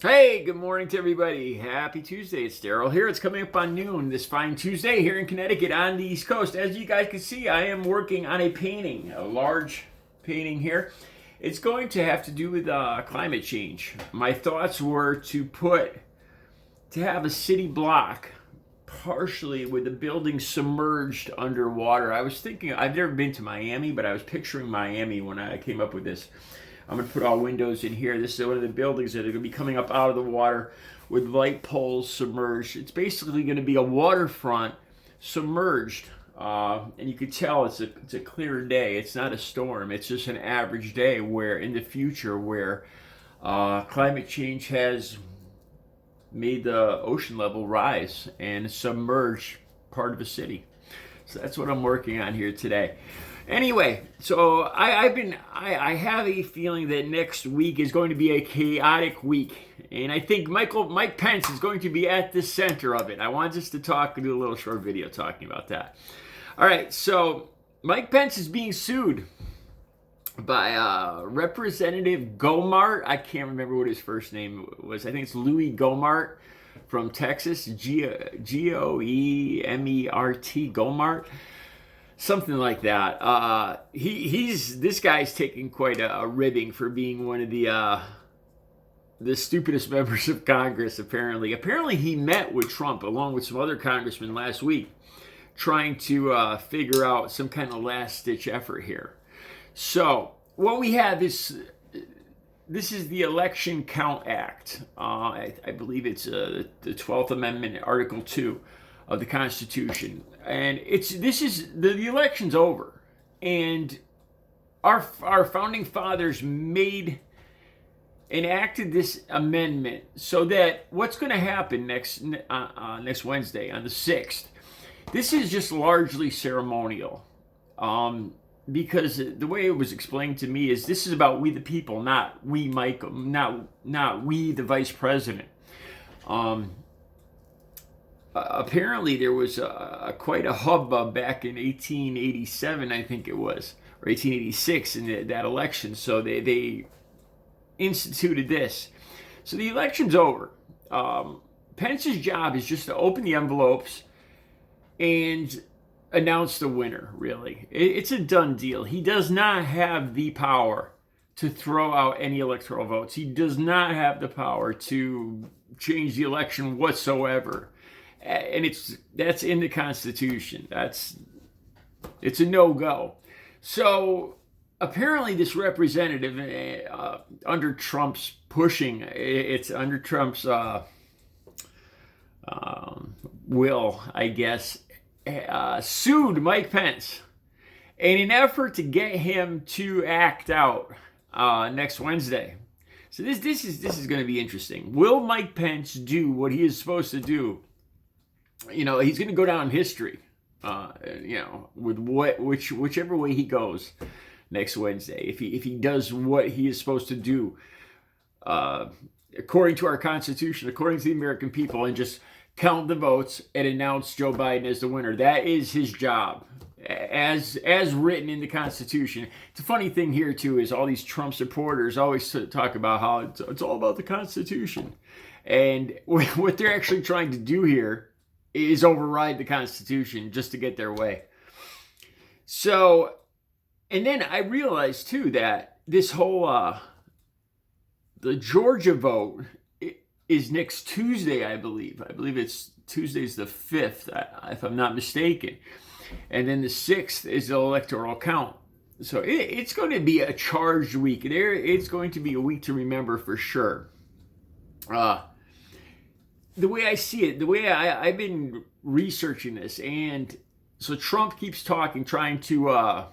Hey, good morning to everybody. Happy Tuesday. It's Daryl here. It's coming up on noon this fine Tuesday here in Connecticut on the East Coast. As you guys can see, I am working on a painting, a large painting here. It's going to have to do with climate change. My thoughts were to have a city block partially with the building submerged underwater. I was thinking, I've never been to Miami, but I was picturing Miami when I came up with this. I'm going to put all windows in here. This is one of the buildings that are going to be coming up out of the water with light poles submerged. It's basically going to be a waterfront submerged. And you can tell it's a clear day. It's not a storm. It's just an average day where in the future where climate change has made the ocean level rise and submerge part of a city. So that's what I'm working on here today. Anyway, so I have a feeling that next week is going to be a chaotic week, and I think Mike Pence is going to be at the center of it. I want us to do a little short video talking about that. All right, so Mike Pence is being sued by Representative Gomart. I can't remember what his first name was. I think it's Louis Gomart from Texas. Goemert, Gomart. Something like that. This guy's taking quite a ribbing for being one of the stupidest members of Congress. Apparently he met with Trump along with some other congressmen last week, trying to figure out some kind of last ditch effort here. So what we have is this is the Election Count Act. I believe it's the 12th Amendment, Article 2 of the Constitution, and the election's over, and our founding fathers enacted this amendment so that what's going to happen next Wednesday on the 6th. This is just largely ceremonial, because the way it was explained to me is this is about we the people, not we Mike, not we the vice president. Apparently there was quite a hubbub back in 1887, I think it was, or 1886 in that election. So they instituted this. So the election's over. Pence's job is just to open the envelopes and announce the winner, really. It's a done deal. He does not have the power to throw out any electoral votes. He does not have the power to change the election whatsoever. And that's in the Constitution. It's a no-go. So apparently this representative under Trump's pushing, it's under Trump's will, I guess, sued Mike Pence in an effort to get him to act out next Wednesday. So this is going to be interesting. Will Mike Pence do what he is supposed to do? You know, he's going to go down in history, with whichever way he goes next Wednesday. If he does what he is supposed to do, according to our Constitution, according to the American people, and just count the votes and announce Joe Biden as the winner. That is his job, as written in the Constitution. It's a funny thing here too is all these Trump supporters always talk about how it's all about the Constitution, and what they're actually trying to do here is override the Constitution just to get their way. So, and then I realized too that this whole the Georgia vote is next Tuesday, I believe. I believe it's Tuesday's the 5th, if I'm not mistaken. And then the 6th is the electoral count. So it's going to be a charged week. It's going to be a week to remember for sure. The way I see it, the way I've been researching this, and so Trump keeps talking, trying to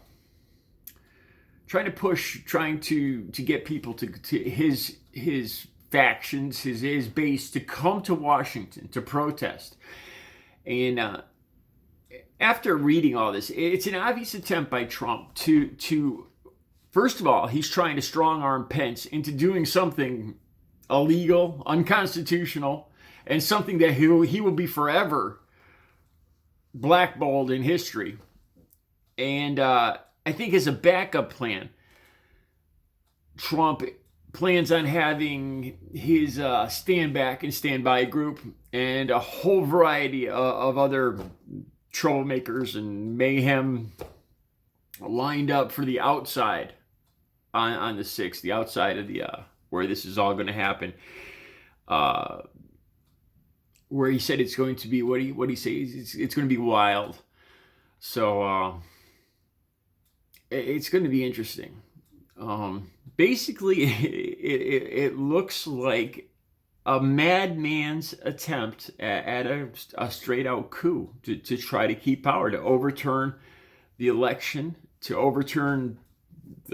get people to his factions, his base, to come to Washington to protest. And after reading all this, it's an obvious attempt by Trump to first of all, he's trying to strong arm Pence into doing something illegal, unconstitutional, and something that he will be forever blackballed in history. And I think as a backup plan, Trump plans on having his stand back and stand by group and a whole variety of other troublemakers and mayhem lined up for the outside on the 6th, the outside of the where this is all going to happen. Where he said it's going to be, what he says, it's going to be wild. So it's going to be interesting. Basically, it looks like a madman's attempt at a straight out coup to try to keep power, to overturn the election, to overturn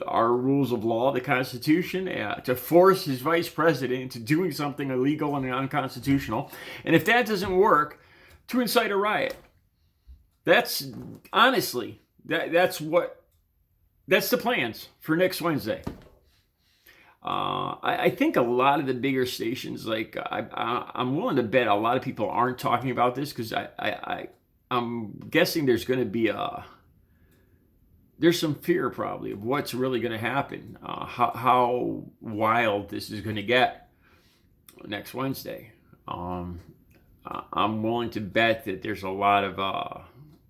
our rules of law, the Constitution, to force his vice president into doing something illegal and unconstitutional. And if that doesn't work, to incite a riot. That's honestly, that's the plans for next Wednesday. I think a lot of the bigger stations, like I'm willing to bet a lot of people aren't talking about this, because I'm guessing there's going to be there's some fear probably of what's really going to happen, how wild this is going to get next Wednesday. I'm willing to bet that there's a lot of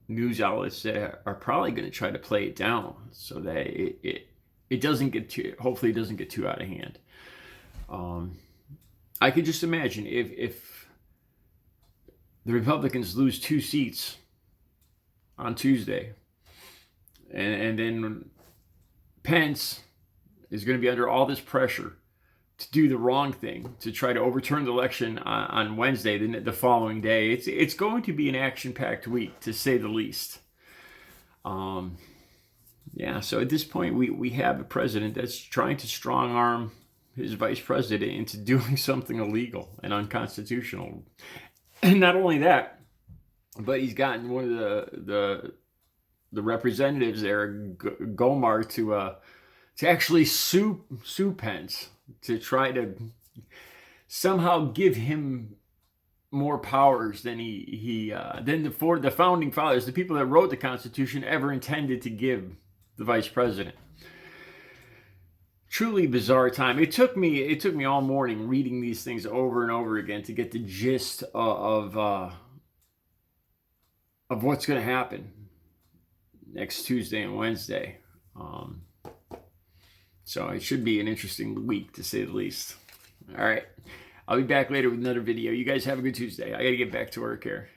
news outlets that are probably going to try to play it down so that it doesn't get too, hopefully it doesn't get too out of hand. I could just imagine if the Republicans lose 2 seats on Tuesday, and then Pence is going to be under all this pressure to do the wrong thing, to try to overturn the election on Wednesday, the following day. It's going to be an action-packed week, to say the least. Yeah, so at this point, we have a president that's trying to strong-arm his vice president into doing something illegal and unconstitutional. And not only that, but he's gotten one of the representatives there, Gomar, to actually sue Pence, to try to somehow give him more powers than than the founding fathers, the people that wrote the Constitution, ever intended to give the vice president. Truly bizarre time. It took me all morning reading these things over and over again to get the gist of what's going to happen next Tuesday and Wednesday. So it should be an interesting week, to say the least. All right. I'll be back later with another video. You guys have a good Tuesday. I got to get back to work here.